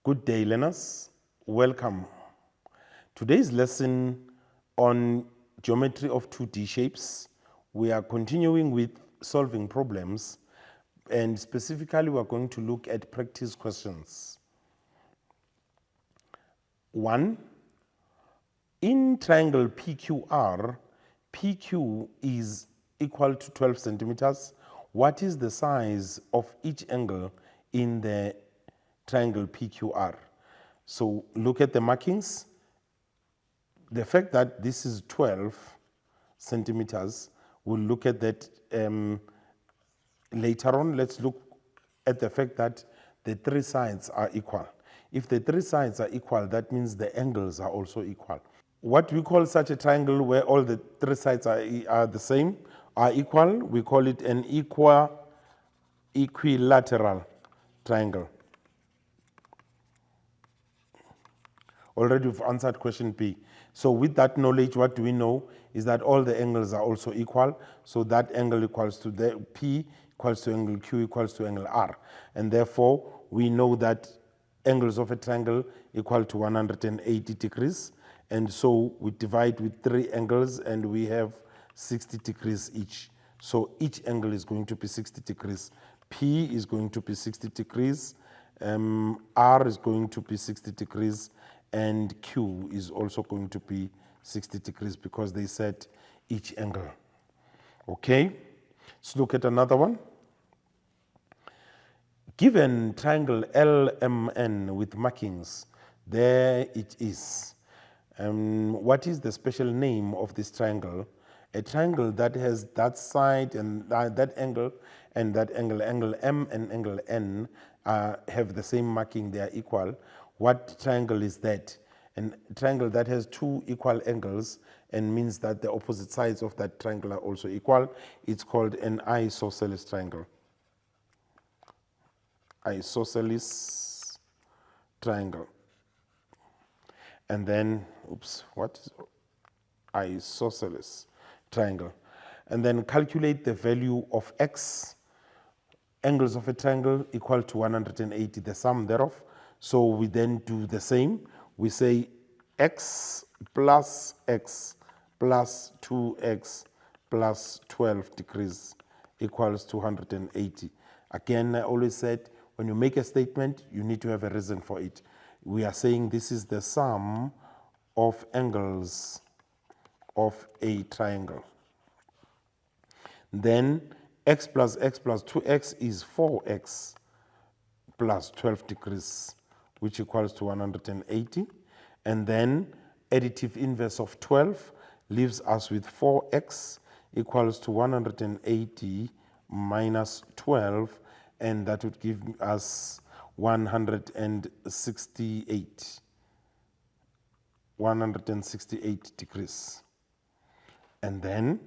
Good day, learners. Welcome. Today's lesson on geometry of 2D shapes. We are continuing with solving problems, and specifically we are going to look at practice questions. 1. In triangle PQR, PQ is equal to 12 centimeters. What is the size of each angle in the triangle PQR? So look at the markings. The fact that this is 12 centimeters, we'll look at that later on. Let's look at the fact that the three sides are equal. If the three sides are equal, that means the angles are also equal. What we call such a triangle where all the three sides are the same, are equal, we call it an equilateral triangle. Already we've answered question B. So with that knowledge, what do we know is that all the angles are also equal. So that angle equals to the P equals to angle Q equals to angle R. And therefore, we know that angles of a triangle equal to 180 degrees. And so we divide with three angles and we have 60 degrees each. So each angle is going to be 60 degrees. P is going to be 60 degrees. R is going to be 60 degrees. And Q is also going to be 60 degrees because they set each angle. Okay, let's look at another one. Given triangle LMN with markings, there it is. What is the special name of this triangle? A triangle that has that side and that angle and that angle, angle M and angle N have the same marking, they are equal. What triangle is that? A triangle that has two equal angles and means that the opposite sides of that triangle are also equal. It's called an isosceles triangle. Isosceles triangle. And then, what is isosceles triangle? And then calculate the value of x, angles of a triangle equal to 180, the sum thereof. So we then do the same. We say x plus 2x plus 12 degrees equals 280. Again, I always said, when you make a statement, you need to have a reason for it. We are saying this is the sum of angles of a triangle. Then x plus 2x is 4x plus 12 degrees, which equals to 180. And then additive inverse of 12 leaves us with 4x equals to 180 minus 12, and that would give us 168 degrees. And then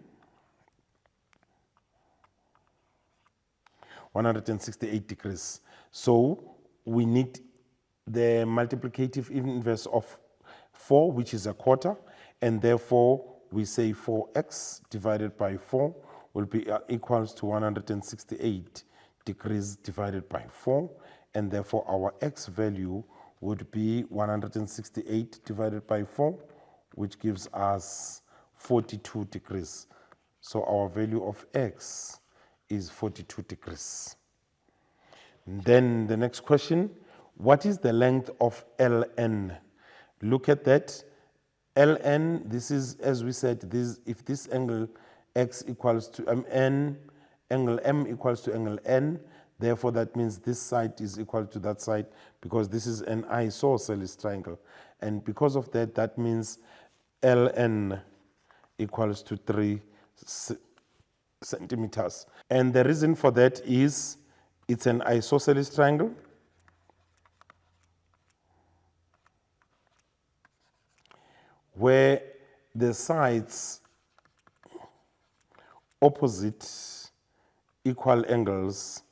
168 degrees. So we need the multiplicative inverse of 4, which is a quarter, and therefore we say 4x divided by 4 will be equals to 168 degrees divided by 4, and therefore our x value would be 168 divided by 4, which gives us 42 degrees. So our value of x is 42 degrees. Then the next question, what is the length of LN? Look at that. LN, this is, as we said, if this angle x equals to n, angle M equals to angle N, therefore that means this side is equal to that side because this is an isosceles triangle. And because of that, that means LN equals to 3 centimeters. And the reason for that is it's an isosceles triangle. Where the sides opposite equal angles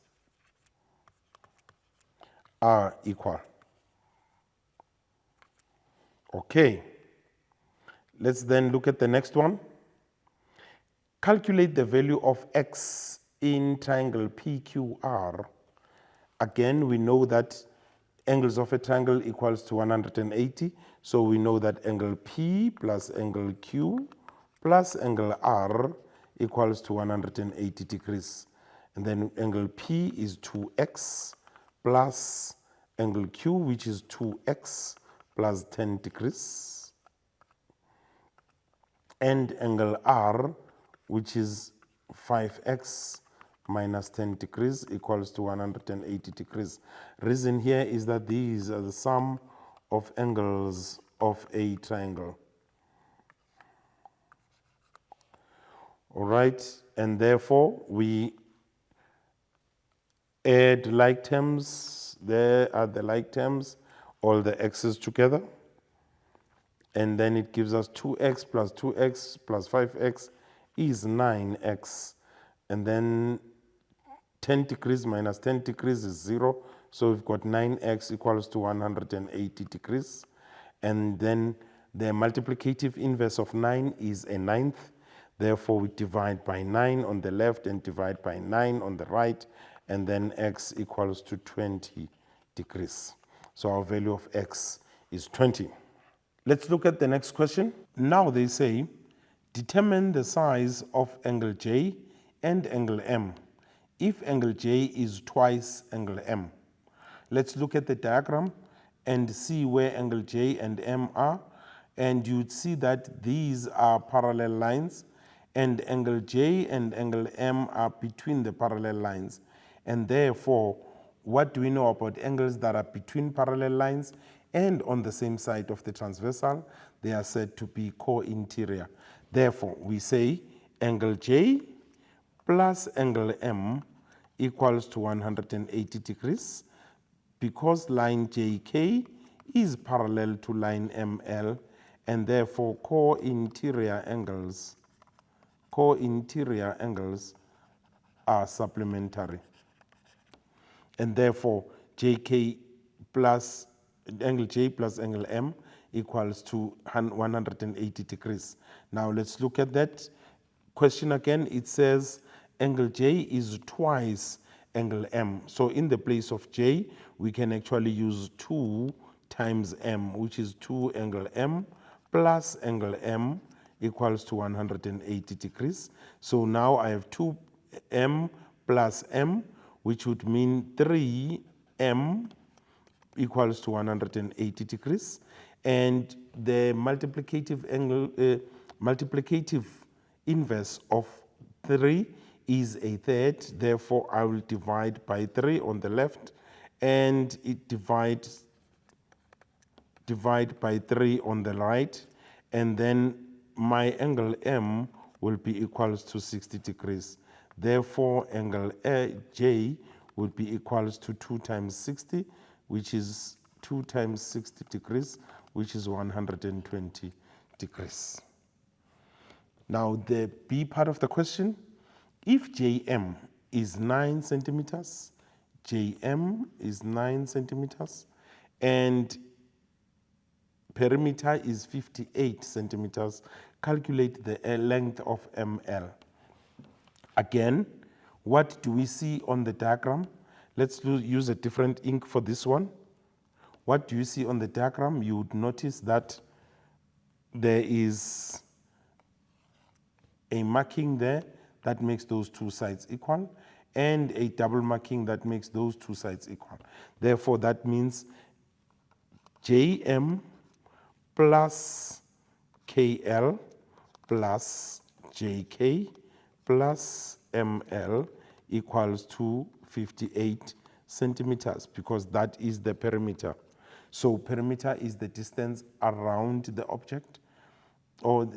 are equal. Okay, let's then look at the next one. Calculate the value of x in triangle PQR. Again, we know that angles of a triangle equals to 180. So we know that angle P plus angle Q plus angle R equals to 180 degrees. And then angle P is 2x plus angle Q, which is 2x plus 10 degrees. And angle R, which is 5x minus 10 degrees equals to 180 degrees. Reason here is that these are the sum of angles of a triangle. All right, and therefore we add like terms. There are the like terms, all the x's together. And then it gives us 2x plus 5x is 9x. And then 10 degrees minus 10 degrees is 0. So we've got 9x equals to 180 degrees. And then the multiplicative inverse of 9 is a ninth. Therefore, we divide by 9 on the left and divide by 9 on the right. And then x equals to 20 degrees. So our value of x is 20. Let's look at the next question. Now they say, determine the size of angle J and angle M if angle J is twice angle M. Let's look at the diagram and see where angle J and M are. And you'd see that these are parallel lines, and angle J and angle M are between the parallel lines. And therefore, what do we know about angles that are between parallel lines and on the same side of the transversal? They are said to be co-interior. Therefore, we say angle J plus angle M equals to 180 degrees because line JK is parallel to line ML, and therefore co-interior angles are supplementary. And therefore JK plus angle J plus angle M equals to 180 degrees. Now let's look at that question again. It says angle J is twice angle M. So in the place of J, we can actually use 2 times M, which is 2 angle M plus angle M equals to 180 degrees. So now I have 2M plus M, which would mean 3M equals to 180 degrees. And the multiplicative inverse of 3 is a third. Therefore, I will divide by 3 on the left, and it divide by 3 on the right, and then my angle M will be equals to 60 degrees. Therefore, angle J would be equals to 2 times 60, which is 2 times 60 degrees, which is 120 degrees. Now, the B part of the question, if JM is 9 centimeters, JM is 9 centimeters, and perimeter is 58 centimeters, calculate the length of ML. Again, what do we see on the diagram? Let's use a different ink for this one. What do you see on the diagram? You would notice that there is a marking there that makes those two sides equal, and a double marking that makes those two sides equal. Therefore, that means JM plus KL plus JK plus ML equals to 58 centimeters, because that is the perimeter. So perimeter is the distance around the object, or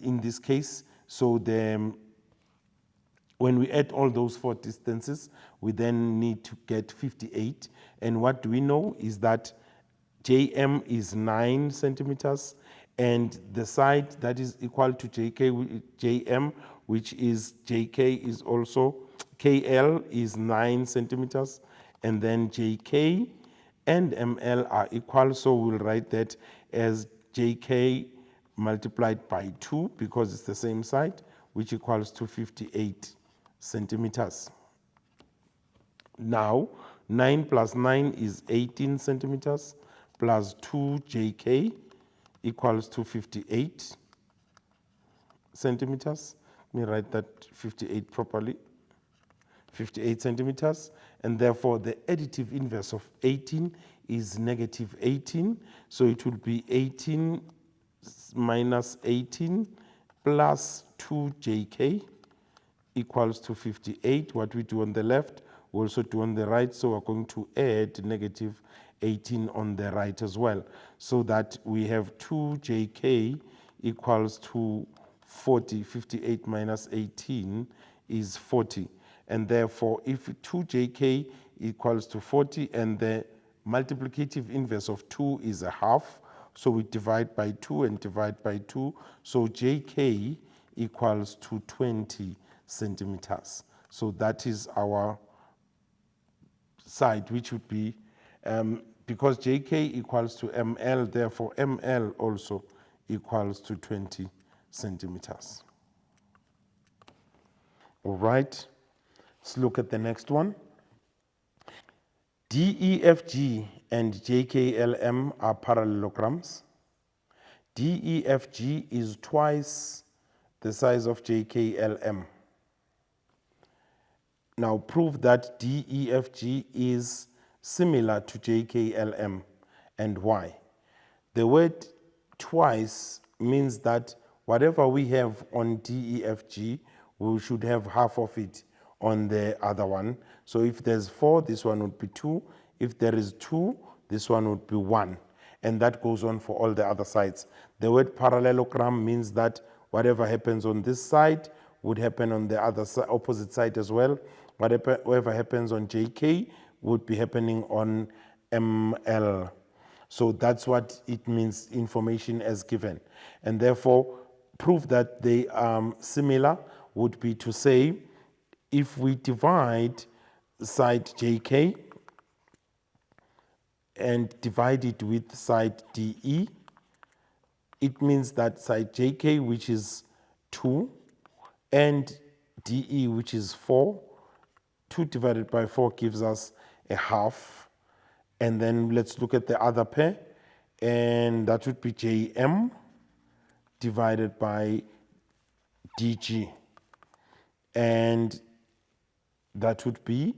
in this case, so when we add all those 4 distances, we then need to get 58. And what do we know is that JM is 9 centimeters, and the side that is equal to JM, which is JK, is also KL is 9 centimeters, and then JK and ML are equal, so we'll write that as JK multiplied by 2 because it's the same side, which equals to 58 centimeters. Now, 9 plus 9 is 18 centimeters, plus 2 JK equals to 58 centimeters. Let me write that 58 properly. 58 centimeters, and therefore the additive inverse of 18 is negative 18, so it will be 18 minus 18 plus 2JK equals to 58. What we do on the left, we also do on the right, so we're going to add negative 18 on the right as well, so that we have 2JK equals to 40. 58 minus 18 is 40. And therefore, if 2JK equals to 40 and the multiplicative inverse of 2 is a half, so we divide by 2 and divide by 2, so JK equals to 20 centimeters. So that is our side, which would be, because JK equals to ML, therefore ML also equals to 20 centimeters. All right. Let's look at the next one. DEFG and JKLM are parallelograms. DEFG is twice the size of JKLM. Now prove that DEFG is similar to JKLM, and why? The word twice means that whatever we have on DEFG, we should have half of it on the other one. So if there's 4, this one would be 2. If there is 2, this one would be 1. And that goes on for all the other sides. The word parallelogram means that whatever happens on this side would happen on the other opposite side as well. Whatever happens on JK would be happening on ML. So that's what it means, information as given. And therefore, proof that they are similar would be to say, if we divide side JK and divide it with side DE, it means that side JK, which is 2, and DE, which is 4, 2 divided by 4 gives us a half. And then let's look at the other pair, and that would be JM divided by DG. And that would be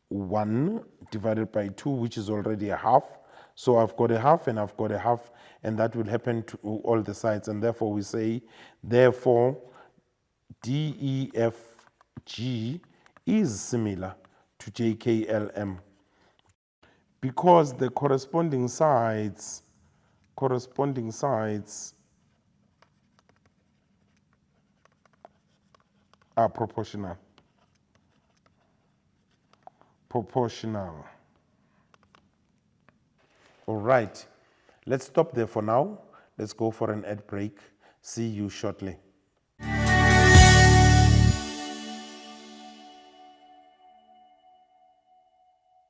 1 divided by 2, which is already a half. So I've got a half and I've got a half, and that will happen to all the sides. And therefore we say, therefore, DEFG is similar to JKLM, because the corresponding sides are proportional. All right, let's stop there for now. Let's go for an ad break. See you shortly.